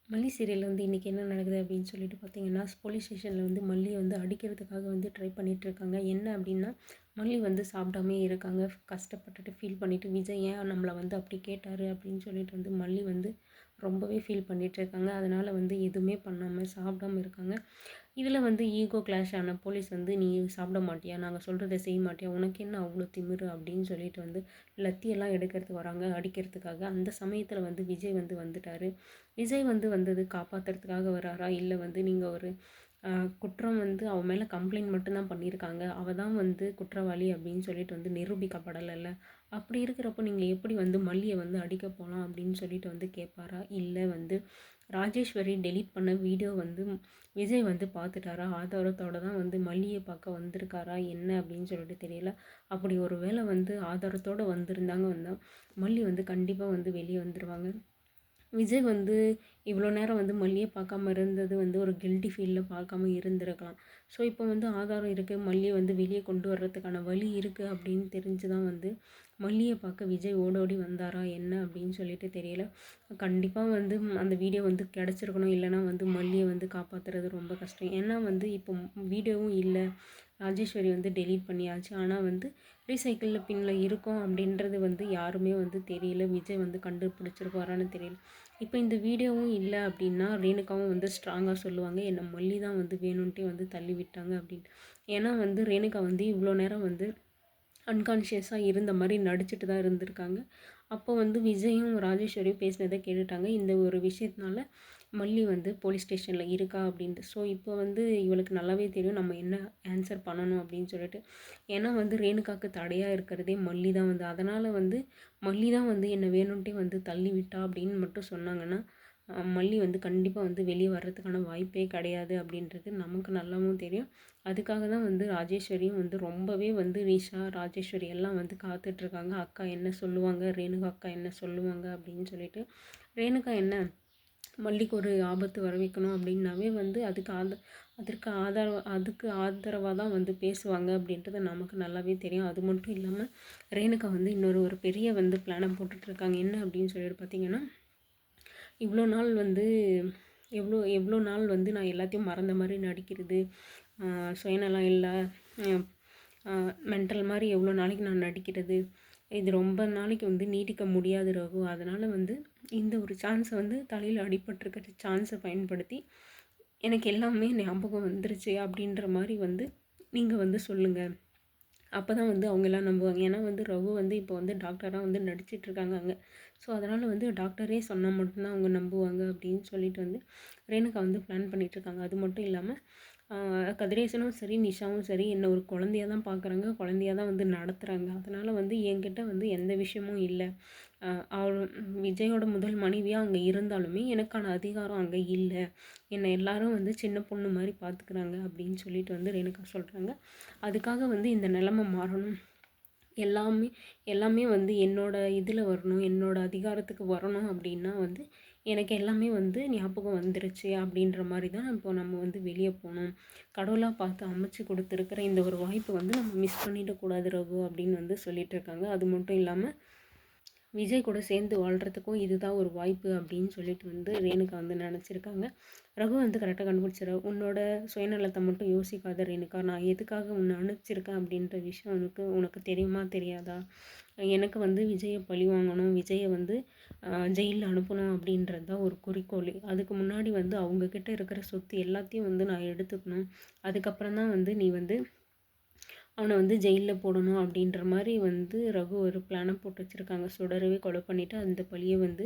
மல்லி சீரியல்ல வந்து இன்றைக்கி என்ன நடக்குது அப்படின்னு சொல்லிட்டு பார்த்தீங்கன்னா, போலீஸ் ஸ்டேஷனில் வந்து மல்லியை வந்து அடிக்கிறதுக்காக வந்து ட்ரை பண்ணிகிட்ருக்காங்க. என்ன அப்படின்னா, மல்லி வந்து சாப்பிடாமயே இருக்காங்க. கஷ்டப்பட்டுட்டு ஃபீல் பண்ணிவிட்டு, விஜய் ஏன் நம்மளை வந்து அப்படி கேட்டார் அப்படின்னு சொல்லிட்டு வந்து மல்லி வந்து ரொம்பவே ஃபீல் பண்ணிகிட்ருக்காங்க. அதனால் வந்து எதுவுமே பண்ணாமல் சாப்பிடாம இருக்காங்க. இதில் வந்து ஈகோ கிளாஷ் ஆன போலீஸ் வந்து, "நீ சாப்பிட மாட்டியா? நாங்கள் சொல்கிறத செய்ய மாட்டியா? உனக்கு என்ன அவ்வளோ திமிரு?" அப்படின்னு சொல்லிட்டு வந்து லத்தியெல்லாம் எடுக்கிறதுக்கு வராங்க, அடிக்கிறதுக்காக. அந்த சமயத்தில் வந்து விஜய் வந்து வந்துட்டார். விஜய் வந்து வந்தது காப்பாற்றுறதுக்காக வராரா? இல்லை வந்து நீங்கள் ஒரு குற்றம் வந்து அவன் மேலே கம்ப்ளைண்ட் மட்டும்தான் பண்ணியிருக்காங்க, அவள் தான் வந்து குற்றவாளி அப்படின்னு சொல்லிட்டு வந்து நிரூபிக்கப்படலைல்ல. அப்படி இருக்கிறப்போ நீங்கள் எப்படி வந்து மல்லியை வந்து அடிக்க போகலாம் அப்படின்னு சொல்லிட்டு வந்து கேட்பாரா? இல்லை வந்து ராஜேஸ்வரி டெலீட் பண்ண வீடியோ வந்து விஜய் வந்து பார்த்துட்டாரா? ஆதாரத்தோடு தான் வந்து மல்லியை பார்க்க வந்திருக்காரா என்ன அப்படின்னு சொல்லிட்டு தெரியல. அப்படி ஒரு வேளை வந்து ஆதாரத்தோடு வந்திருந்தாங்க வந்தால் மல்லி வந்து கண்டிப்பாக வந்து வெளியே வந்துடுவாங்க. விஜய் வந்து இவ்வளோ நேரம் வந்து மல்லியை பார்க்காம இருந்தது வந்து ஒரு கில்ட்டி ஃபீலில் பார்க்காம இருந்திருக்கலாம். ஸோ இப்போ வந்து ஆதாரம் இருக்குது, மல்லியை வந்து வெளியே கொண்டு வர்றதுக்கான வழி இருக்குது அப்படின்னு தெரிஞ்சு தான் வந்து மல்லியை பார்க்க விஜய் ஓடோடி வந்தாரா என்ன அப்படின்னு சொல்லிட்டு தெரியல. கண்டிப்பாக வந்து அந்த வீடியோ வந்து கிடச்சிருக்கணும், இல்லைனா வந்து மல்லியை வந்து காப்பாற்றுறது ரொம்ப கஷ்டம். ஏன்னா வந்து இப்போ வீடியோவும் இல்லை, ராஜேஸ்வரி வந்து டெலீட் பண்ணியாச்சு. ஆனால் வந்து ரீசைக்கிளில் பின்னில் இருக்கோம் அப்படின்றது வந்து யாருமே வந்து தெரியல. விஜய் வந்து கண்டுபிடிச்சிருப்பாரான்னு தெரியல. இப்போ இந்த வீடியோவும் இல்லை அப்படின்னா ரேணுகாவும் வந்து ஸ்ட்ராங்காக சொல்லுவாங்க, என்னை மல்லி தான் வந்து வேணும்ன்ட்டே வந்து தள்ளி விட்டாங்க அப்படின்னு. ஏன்னா வந்து ரேணுகா வந்து இவ்வளோ நேரம் வந்து அன்கான்ஷியஸாக இருந்த மாதிரி நடிச்சுட்டு தான் இருந்திருக்காங்க. அப்போ வந்து விஜயும் ராஜேஸ்வரியும் பேசினதை கேட்டுட்டாங்க. இந்த ஒரு விஷயத்தினால மல்லி வந்து போலீஸ் ஸ்டேஷனில் இருக்கா அப்படின்ட்டு. ஸோ இப்போ வந்து இவளுக்கு நல்லாவே தெரியும் நம்ம என்ன ஆன்சர் பண்ணணும் அப்படின்னு சொல்லிட்டு. ஏன்னா வந்து ரேணுகாவுக்கு தடையாக இருக்கிறதே மல்லி தான் வந்து. அதனால் வந்து மல்லி தான் வந்து என்னை வேணும்ன்ட்டே வந்து தள்ளி விட்டா அப்படின்னு மட்டும் சொன்னாங்கன்னா, மல்லி வந்து கண்டிப்பாக வந்து வெளியே வர்றதுக்கான வாய்ப்பே கிடையாது அப்படின்றது நமக்கு நல்லாவும் தெரியும். அதுக்காக தான் வந்து ராஜேஸ்வரியும் வந்து ரொம்பவே வந்து நிஷா, ராஜேஸ்வரி எல்லாம் வந்து காத்துட்ருக்காங்க. அக்கா என்ன சொல்லுவாங்க, ரேணுகா அக்கா என்ன சொல்லுவாங்க அப்படின்னு சொல்லிட்டு. ரேணுகா என்ன மல்லிக்கு ஒரு ஆபத்து வர வைக்கணும் அப்படின்னாவே வந்து அதுக்கு ஆதரவாக தான் வந்து பேசுவாங்க அப்படின்றது நமக்கு நல்லாவே தெரியும். அது மட்டும் இல்லாமல் ரேணுகா வந்து ஒரு பெரிய வந்து பிளானை போட்டுட்ருக்காங்க. என்ன அப்படின்னு சொல்லிட்டு பார்த்தீங்கன்னா, இவ்வளோ நாள் வந்து எவ்வளோ எவ்வளோ நாள் வந்து நான் எல்லாத்தையும் மறந்த மாதிரி நடிக்கிறது, சுயநலம் இல்லை, மென்டல் மாதிரி எவ்வளோ நாளைக்கு நான் நடிக்கிறது, இது ரொம்ப நாளைக்கு வந்து நீட்டிக்க முடியாது ரகு. அதனால் வந்து இந்த ஒரு சான்ஸை வந்து தலையில் அடிபட்டிருக்கிற சான்ஸை பயன்படுத்தி எனக்கு எல்லாமே ஞாபகம் வந்துருச்சு அப்படின்ற மாதிரி வந்து நீங்கள் வந்து சொல்லுங்கள். அப்போ தான் வந்து அவங்கெல்லாம் நம்புவாங்க. ஏன்னா வந்து ரகு வந்து இப்போ வந்து டாக்டராக வந்து நடிச்சிட்ருக்காங்க அங்கே. ஸோ அதனால் வந்து டாக்டரே சொன்னால் மட்டும்தான் அவங்க நம்புவாங்க அப்படின்னு சொல்லிட்டு வந்து ரேணுகா வந்து பிளான் பண்ணிகிட்ருக்காங்க. அது மட்டும் இல்லாமல் கதிரேசனும் சரி, நிஷாவும் சரி என்ன ஒரு குழந்தையாக தான் பார்க்குறாங்க, குழந்தையாக தான் வந்து நடத்துகிறாங்க. அதனால் வந்து என்கிட்ட வந்து எந்த விஷயமும் இல்லை. அவள் விஜயோட முதல் மனைவியாக அங்கே இருந்தாலுமே எனக்கான அதிகாரம் அங்கே இல்லை. என்னை எல்லாரும் வந்து சின்ன பொண்ணு மாதிரி பார்த்துக்கிறாங்க அப்படின்னு சொல்லிட்டு வந்து ரேணுகா சொல்கிறாங்க. அதுக்காக வந்து இந்த நிலைமை மாறணும், எல்லாமே எல்லாமே வந்து என்னோடய இதில் வரணும், என்னோடய அதிகாரத்துக்கு வரணும் அப்படின்னா வந்து எனக்கு எல்லாமே வந்து ஞாபகம் வந்துருச்சு அப்படின்ற மாதிரி தான் இப்போ நம்ம வந்து வெளியே போகணும். கடவுளாக பார்த்து அமைச்சு கொடுத்துருக்குற இந்த ஒரு வாய்ப்பை வந்து நம்ம மிஸ் பண்ணிடக்கூடாது ரகு அப்படின்னு வந்து சொல்லிகிட்டு இருக்காங்க. அது மட்டும் இல்லாமல் விஜய் கூட சேர்ந்து வாழ்கிறதுக்கும் இதுதான் ஒரு வாய்ப்பு அப்படின்னு சொல்லிட்டு வந்து ரேணுகா வந்து நினச்சிருக்காங்க. ரகு வந்து கரெக்டாக கண்டுபிடிச்சிடறாரு. உன்னோட சுயநலத்தை மட்டும் யோசிக்காத ரேணுகா, நான் எதுக்காக உன்னை அனுப்பிச்சிருக்கேன் அப்படின்ற விஷயம் உனக்கு தெரியுமா தெரியாதா? எனக்கு வந்து விஜயை பழி வாங்கணும், விஜயை வந்து ஜெயிலில் அனுப்பணும் அப்படின்றது தான் ஒரு குறிக்கோள். அதுக்கு முன்னாடி வந்து அவங்கக்கிட்ட இருக்கிற சொத்து எல்லாத்தையும் வந்து நான் எடுத்துக்கணும். அதுக்கப்புறம் தான் வந்து நீ வந்து அவனை வந்து ஜெயிலில் போடணும் அப்படின்ற மாதிரி வந்து ரகு ஒரு பிளானை போட்டு வச்சுருக்காங்க. சுடரவே கொலை பண்ணிவிட்டு அந்த பழியை வந்து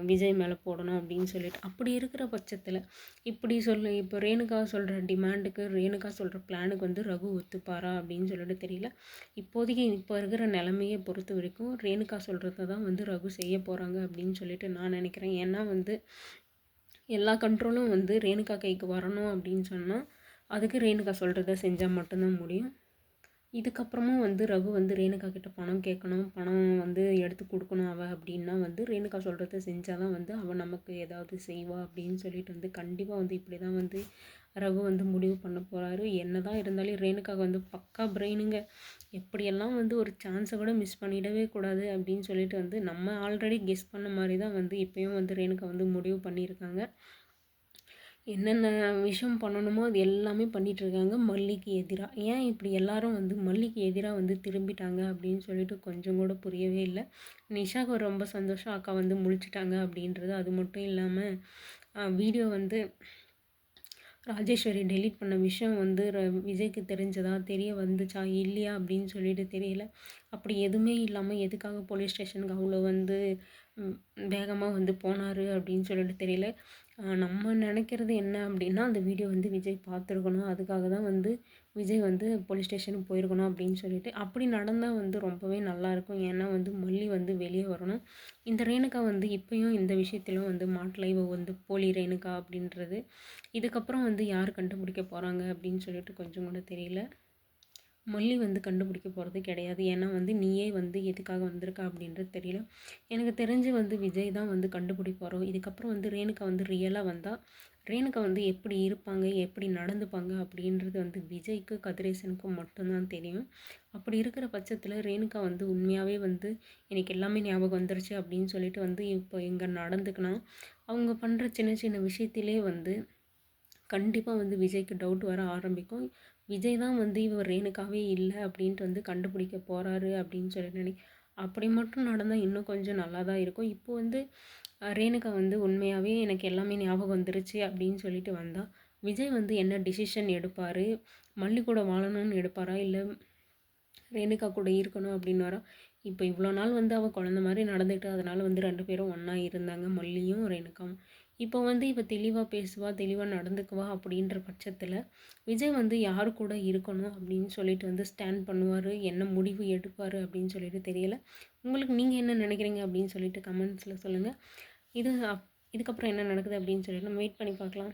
விஜய் மேலே போடணும் அப்படின்னு சொல்லிட்டு. அப்படி இருக்கிற பட்சத்தில் இப்போ ரேணுகா சொல்கிற டிமாண்டுக்கு, ரேணுகா சொல்கிற பிளானுக்கு வந்து ரகு ஒத்துப்பாரா அப்படின்னு சொல்லிட்டு தெரியல. இப்போதைக்கு இப்போ இருக்கிற நிலைமையை பொறுத்த வரைக்கும் ரேணுகா சொல்கிறத தான் வந்து ரகு செய்ய போகிறாங்க அப்படின்னு சொல்லிட்டு நான் நினைக்கிறேன். ஏன்னா வந்து எல்லா கண்ட்ரோலும் வந்து ரேணுகா கைக்கு வரணும் அப்படின்னு சொன்னால் அதுக்கு ரேணுகா சொல்கிறத செஞ்சால் மட்டும்தான் முடியும். இதுக்கப்புறமும் வந்து ரகு வந்து ரேணுகா கிட்ட பணம் கேட்கணும், பணம் வந்து எடுத்து கொடுக்கணும் அப்படின்னா வந்து ரேணுகா சொல்கிறத செஞ்சால் தான் வந்து அவள் நமக்கு ஏதாவது செய்வா அப்படின்னு சொல்லிட்டு வந்து கண்டிப்பாக வந்து இப்படி தான் வந்து ரகு வந்து முடிவு பண்ண போகிறாரு. என்ன தான் இருந்தாலும் ரேணுகா வந்து பக்கா பிரெயினுங்க. எப்படியெல்லாம் வந்து ஒரு சான்ஸை கூட மிஸ் பண்ணிடவே கூடாது அப்படின்னு சொல்லிட்டு வந்து நம்ம ஆல்ரெடி கெஸ் பண்ண மாதிரி தான் வந்து இப்போயும் வந்து ரேணுகா வந்து முடிவு பண்ணியிருக்காங்க. என்னென்ன விஷயம் பண்ணணுமோ அது எல்லாமே பண்ணிகிட்ருக்காங்க மல்லிக்கு எதிராக. ஏன் இப்படி எல்லாரும் வந்து மல்லிக்கு எதிராக வந்து திரும்பிட்டாங்க அப்படின்னு சொல்லிட்டு கொஞ்சம் கூட புரியவே இல்லை. நிஷாவுக்கு ரொம்ப சந்தோஷம், அக்கா வந்து முழிச்சிட்டாங்க அப்படின்றது. அது மட்டும் இல்லாமல் வீடியோ வந்து ராஜேஸ்வரி டெலீட் பண்ண விஷயம் வந்து விஜய்க்கு தெரிஞ்சதா, தெரிய வந்துச்சா இல்லையா அப்படின்னு சொல்லிட்டு தெரியல. அப்படி எதுவுமே இல்லாமல் எதுக்காக போலீஸ் ஸ்டேஷனுக்கு அவ்வளோ வந்து வேகமாக வந்து போனார் அப்படின்னு சொல்லிட்டு தெரியல. நம்ம நினைக்கிறது என்ன அப்படின்னா அந்த வீடியோ வந்து விஜய் பார்த்துருக்கணும், அதுக்காக தான் வந்து விஜய் வந்து போலீஸ் ஸ்டேஷனுக்கு போயிருக்கணும் அப்படின்னு சொல்லிட்டு. அப்படி நடந்தால் வந்து ரொம்பவே நல்லாயிருக்கும். ஏன்னா வந்து மல்லி வந்து வெளியே வரணும். இந்த ரேணுகா வந்து இப்போயும் இந்த விஷயத்திலும் வந்து மாட்டலை, இவ வந்து போலி ரேணுகா அப்படின்றது. இதுக்கப்புறம் வந்து யார் கண்டுபிடிக்க போகிறாங்க அப்படின்னு சொல்லிட்டு கொஞ்சம் கூட தெரியல. மல்லி வந்து கண்டுபிடிக்க போகிறது கிடையாது. ஏன்னா வந்து நீயே வந்து எதுக்காக வந்திருக்க அப்படின்றது தெரியல. எனக்கு தெரிஞ்சு வந்து விஜய் தான் வந்து கண்டுபிடிப்பாரோ. இதுக்கப்புறம் வந்து ரேணுகா வந்து ரியலாக வந்தால் ரேணுகா வந்து எப்படி இருப்பாங்க, எப்படி நடந்துப்பாங்க அப்படின்றது வந்து விஜய்க்கு கதிரேசனுக்கும் மட்டும்தான் தெரியும். அப்படி இருக்கிற பட்சத்தில் ரேணுகா வந்து உண்மையாகவே வந்து எனக்கு எல்லாமே ஞாபகம் வந்துருச்சு அப்படின்னு சொல்லிட்டு வந்து இப்போ எங்கே நடந்துக்குனா அவங்க பண்ணுற சின்ன சின்ன விஷயத்திலே வந்து கண்டிப்பாக வந்து விஜய்க்கு டவுட் வர ஆரம்பிக்கும். விஜய் தான் வந்து இவர் ரேணுகாவே இல்லை அப்படின்ட்டு வந்து கண்டுபிடிக்க போகிறாரு அப்படின்னு சொல்லி அப்படி மட்டும் நடந்தால் இன்னும் கொஞ்சம் நல்லா தான் இருக்கும். இப்போது வந்து ரேணுகா வந்து உண்மையாகவே எனக்கு எல்லாமே ஞாபகம் வந்துருச்சு அப்படின்னு சொல்லிட்டு வந்தால் விஜய் வந்து என்ன டிசிஷன் எடுப்பார், மல்லி கூட வாழணும்னு எடுப்பாரா, இல்லை ரேணுகா கூட இருக்கணும் அப்படின்னு வரா. இப்போ இவ்வளோ நாள் வந்து அவள் குழந்த மாதிரி நடந்துக்கிட்டு அதனால் வந்து 2 பேரும் ஒன்றா இருந்தாங்க, மல்லியும் ரேணுகாவும். இப்போ வந்து இப்போ தெளிவாக பேசுவா, தெளிவாக நடந்துக்குவா அப்படின்ற பட்சத்தில் விஜய் வந்து யார் கூட இருக்கணும் அப்படின்னு சொல்லிட்டு வந்து ஸ்டாண்ட் பண்ணுவார், என்ன முடிவு எடுப்பார் அப்படின்னு சொல்லிட்டு தெரியல. உங்களுக்கு நீங்கள் என்ன நினைக்கிறீங்க அப்படின்னு சொல்லிட்டு கமெண்ட்ஸில் சொல்லுங்கள். இதுக்கப்புறம் என்ன நடக்குது அப்படின்னு சொல்லிட்டு நம்ம வெயிட் பண்ணி பார்க்கலாம்.